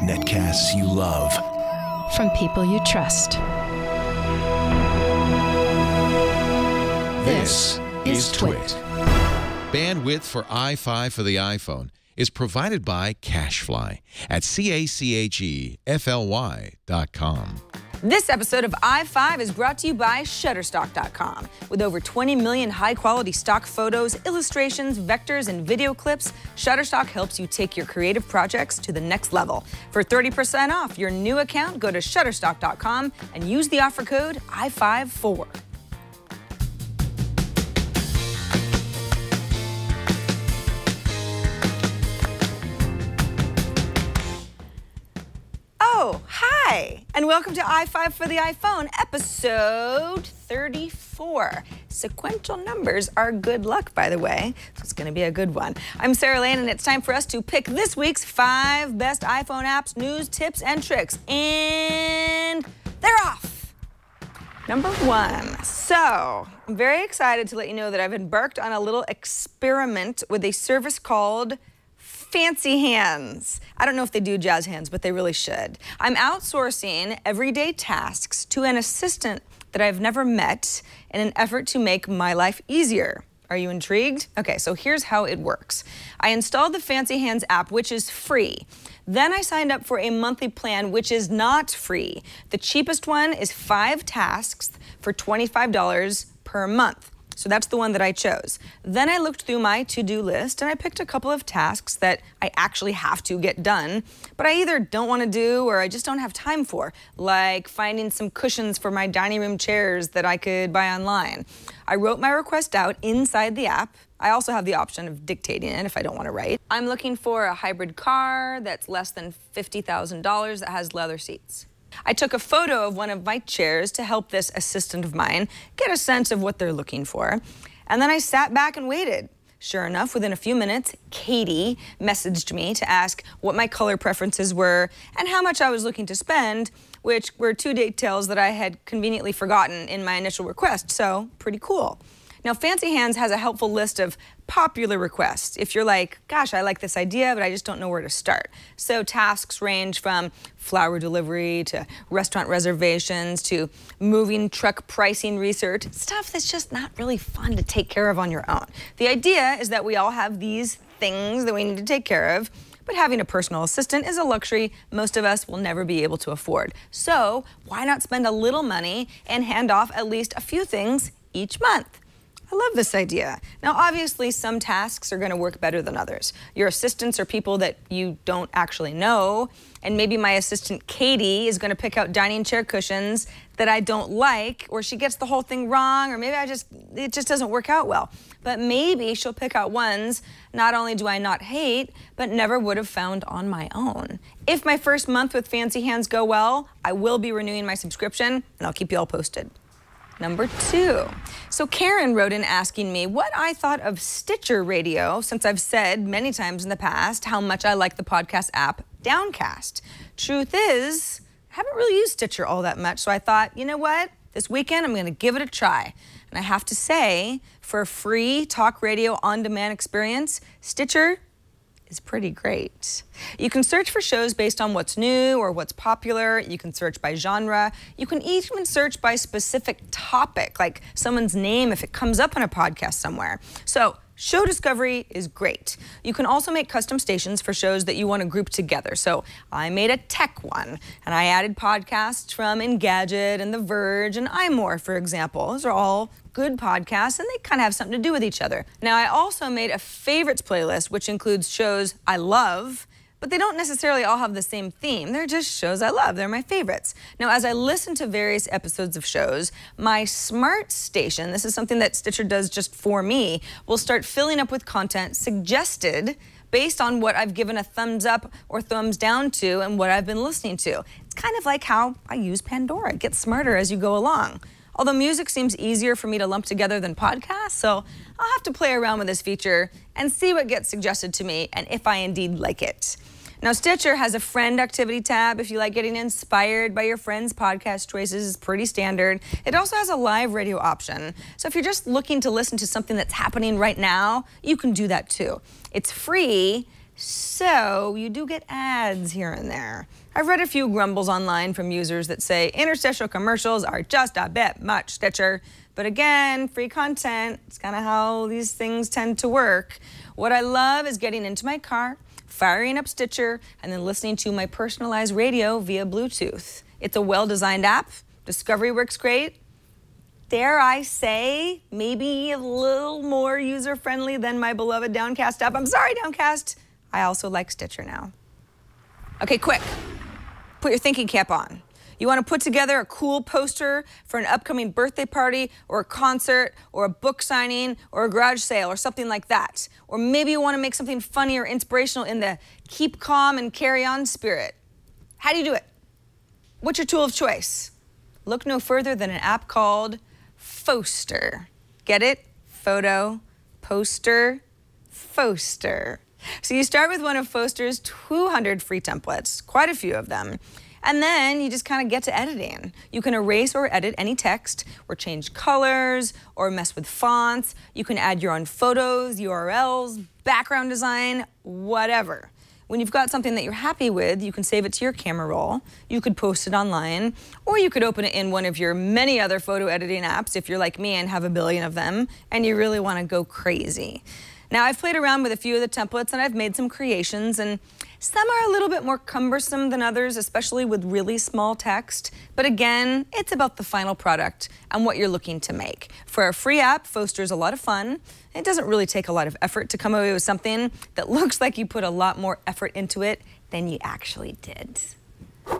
Netcasts you love. From people you trust. This is Twit. Bandwidth for iFive for the iPhone is provided by Cashfly at CACHEFLY.com. This episode of iFive is brought to you by Shutterstock.com. With over 20 million high-quality stock photos, illustrations, vectors, and video clips, Shutterstock helps you take your creative projects to the next level. For 30% off your new account, go to Shutterstock.com and use the offer code iFive4. Oh, hi, and welcome to iFive for the iPhone, episode 34. Sequential numbers are good luck, by the way, so it's going to be a good one. I'm Sarah Lane, and it's time for us to pick this week's 5 best iPhone apps, news, tips, and tricks. And they're off. Number 1. So, I'm very excited to let you know that I've embarked on a little experiment with a service called Fancy Hands. I don't know if they do jazz hands, but they really should. I'm outsourcing everyday tasks to an assistant that I've never met in an effort to make my life easier. Are you intrigued? Okay, so here's how it works. I installed the Fancy Hands app, which is free. Then I signed up for a monthly plan, which is not free. The cheapest one is 5 tasks for $25 per month. So that's the one that I chose. Then I looked through my to-do list and I picked a couple of tasks that I actually have to get done, but I either don't want to do or I just don't have time for, like finding some cushions for my dining room chairs that I could buy online. I wrote my request out inside the app. I also have the option of dictating it if I don't want to write. I'm looking for a hybrid car that's less than $50,000 that has leather seats. I took a photo of one of my chairs to help this assistant of mine get a sense of what they're looking for. And then I sat back and waited. Sure enough, within a few minutes, Katie messaged me to ask what my color preferences were and how much I was looking to spend, which were 2 details that I had conveniently forgotten in my initial request, so pretty cool. Now, Fancy Hands has a helpful list of popular requests if you're like, gosh, I like this idea, but I just don't know where to start. So tasks range from flower delivery to restaurant reservations to moving truck pricing research, stuff that's just not really fun to take care of on your own. The idea is that we all have these things that we need to take care of, but having a personal assistant is a luxury most of us will never be able to afford. So why not spend a little money and hand off at least a few things each month? I love this idea. Now, obviously, some tasks are going to work better than others. Your assistants are people that you don't actually know, and maybe my assistant Katie is going to pick out dining chair cushions that I don't like, or she gets the whole thing wrong, or maybe it just doesn't work out well. But maybe she'll pick out ones not only do I not hate, but never would have found on my own. If my first month with Fancy Hands go well, I will be renewing my subscription, and I'll keep you all posted. Number 2. So Karen wrote in asking me what I thought of Stitcher Radio, since I've said many times in the past how much I like the podcast app Downcast. Truth is, I haven't really used Stitcher all that much, so I thought, you know what? This weekend I'm going to give it a try. And I have to say, for a free talk radio on-demand experience, Stitcher is pretty great. You can search for shows based on what's new or what's popular. You can search by genre. You can even search by specific topic, like someone's name if it comes up on a podcast somewhere. So show discovery is great. You can also make custom stations for shows that you want to group together. So I made a tech one, and I added podcasts from Engadget and The Verge and iMore, for example. Those are all good podcasts, and they kind of have something to do with each other. Now, I also made a favorites playlist, which includes shows I love, but they don't necessarily all have the same theme. They're just shows I love. They're my favorites. Now, as I listen to various episodes of shows, my smart station, this is something that Stitcher does just for me, will start filling up with content suggested based on what I've given a thumbs up or thumbs down to and what I've been listening to. It's kind of like how I use Pandora. It gets smarter as you go along. Although music seems easier for me to lump together than podcasts, so I'll have to play around with this feature and see what gets suggested to me and if I indeed like it. Now, Stitcher has a friend activity tab if you like getting inspired by your friends' podcast choices. It's pretty standard. It also has a live radio option. So if you're just looking to listen to something that's happening right now, you can do that too. It's free, So you do get ads here and there. I've read a few grumbles online from users that say interstitial commercials are just a bit much, Stitcher. But again, free content, it's kind of how these things tend to work. What I love is getting into my car, firing up Stitcher, and then listening to my personalized radio via Bluetooth. It's a well-designed app. Discovery works great. Dare I say, maybe a little more user-friendly than my beloved Downcast app. I'm sorry, Downcast. I also like Stitcher now. Okay, quick. Put your thinking cap on. You want to put together a cool poster for an upcoming birthday party or a concert or a book signing or a garage sale or something like that. Or maybe you want to make something funny or inspirational in the keep calm and carry on spirit. How do you do it? What's your tool of choice? Look no further than an app called Phoster. Get it? Photo, poster, Phoster. So you start with one of Phoster's 200 free templates, quite a few of them. And then you just kind of get to editing. You can erase or edit any text, or change colors, or mess with fonts. You can add your own photos, URLs, background design, whatever. When you've got something that you're happy with, you can save it to your camera roll. You could post it online, or you could open it in one of your many other photo editing apps if you're like me and have a billion of them, and you really want to go crazy. Now, I've played around with a few of the templates and I've made some creations, and some are a little bit more cumbersome than others, especially with really small text. But again, it's about the final product and what you're looking to make. For a free app, Phoster is a lot of fun. It doesn't really take a lot of effort to come away with something that looks like you put a lot more effort into it than you actually did.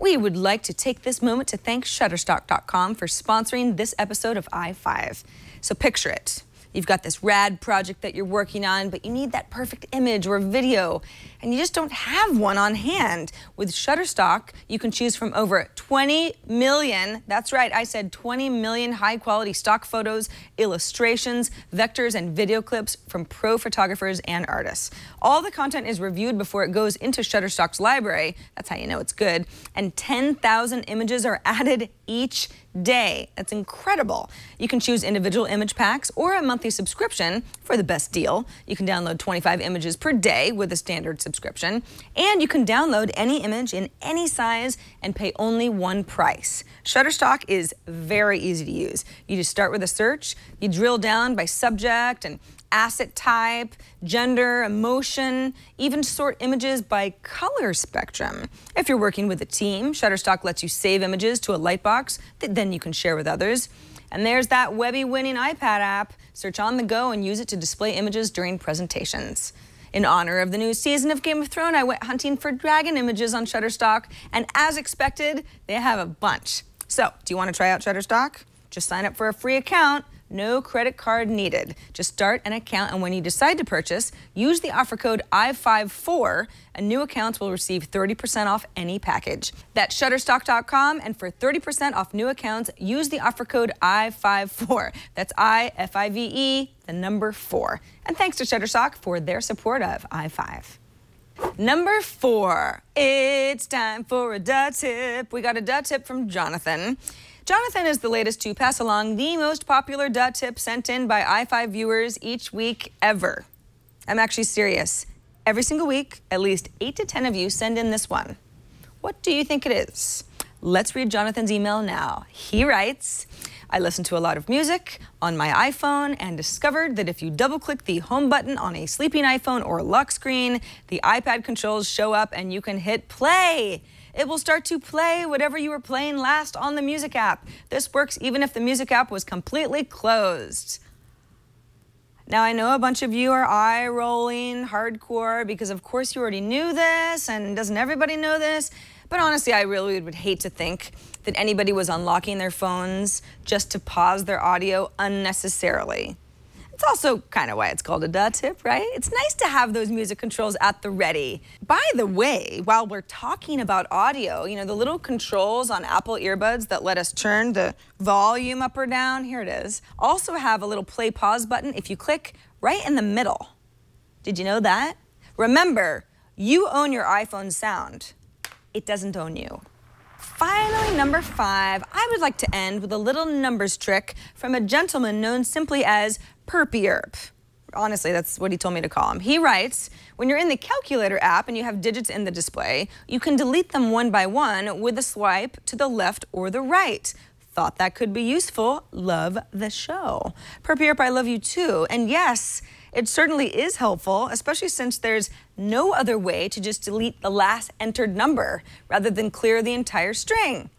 We would like to take this moment to thank Shutterstock.com for sponsoring this episode of iFive. So picture it. You've got this rad project that you're working on, but you need that perfect image or video, and you just don't have one on hand. With Shutterstock, you can choose from over 20 million, that's right, I said 20 million high-quality stock photos, illustrations, vectors, and video clips from pro photographers and artists. All the content is reviewed before it goes into Shutterstock's library, that's how you know it's good, and 10,000 images are added each day. That's incredible. You can choose individual image packs or a monthly subscription for the best deal. You can download 25 images per day with a standard subscription, and you can download any image in any size and pay only one price. Shutterstock is very easy to use. You just start with a search, you drill down by subject and asset type, gender, emotion, even sort images by color spectrum. If you're working with a team, Shutterstock lets you save images to a lightbox that then you can share with others. And there's that Webby-winning iPad app. Search on the go and use it to display images during presentations. In honor of the new season of Game of Thrones, I went hunting for dragon images on Shutterstock, and as expected, they have a bunch. So, do you want to try out Shutterstock? Just sign up for a free account. No credit card needed. Just start an account, and when you decide to purchase, use the offer code iFive4, and new accounts will receive 30% off any package. That's Shutterstock.com, and for 30% off new accounts, use the offer code iFive4. That's I-F-I-V-E, the number 4. And thanks to Shutterstock for their support of iFive. Number 4, it's time for a duh tip. We got a duh tip from Jonathan. Jonathan is the latest to pass along the most popular duh tip sent in by iFive viewers each week ever. I'm actually serious. Every single week, at least 8 to 10 of you send in this one. What do you think it is? Let's read Jonathan's email now. He writes, I listen to a lot of music on my iPhone and discovered that if you double-click the home button on a sleeping iPhone or lock screen, the iPad controls show up and you can hit play. It will start to play whatever you were playing last on the music app. This works even if the music app was completely closed. Now, I know a bunch of you are eye-rolling hardcore because, of course, you already knew this, and doesn't everybody know this? But honestly, I really would hate to think that anybody was unlocking their phones just to pause their audio unnecessarily. It's also kind of why it's called a duh tip, right? It's nice to have those music controls at the ready. By the way, while we're talking about audio, you know, the little controls on Apple earbuds that let us turn the volume up or down, here it is, also have a little play pause button if you click right in the middle. Did you know that? Remember, you own your iPhone's sound. It doesn't own you. Finally, number 5, I would like to end with a little numbers trick from a gentleman known simply as Perpierp. Honestly, that's what he told me to call him. He writes, when you're in the calculator app and you have digits in the display, you can delete them one by one with a swipe to the left or the right. Thought that could be useful. Love the show. Perp Europe, I love you too. And yes, it certainly is helpful, especially since there's no other way to just delete the last entered number rather than clear the entire string.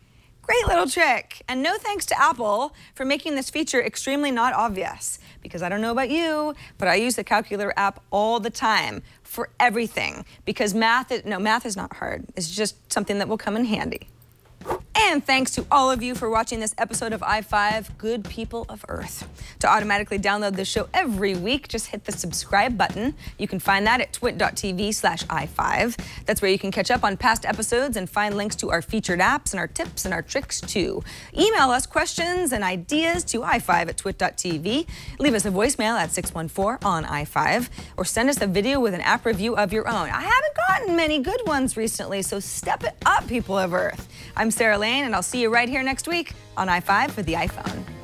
Great little trick. And no thanks to Apple for making this feature extremely not obvious. Because I don't know about you, but I use the calculator app all the time for everything. Because math is not hard. It's just something that will come in handy. And thanks to all of you for watching this episode of iFive, Good People of Earth. To automatically download the show every week, just hit the subscribe button. You can find that at twit.tv/iFive. That's where you can catch up on past episodes and find links to our featured apps and our tips and our tricks too. Email us questions and ideas to iFive@twit.tv. Leave us a voicemail at 614 on iFive, or send us a video with an app review of your own. I haven't gotten many good ones recently, so step it up, people of Earth. I'm Sarah Lane, and I'll see you right here next week on iFive for the iPhone.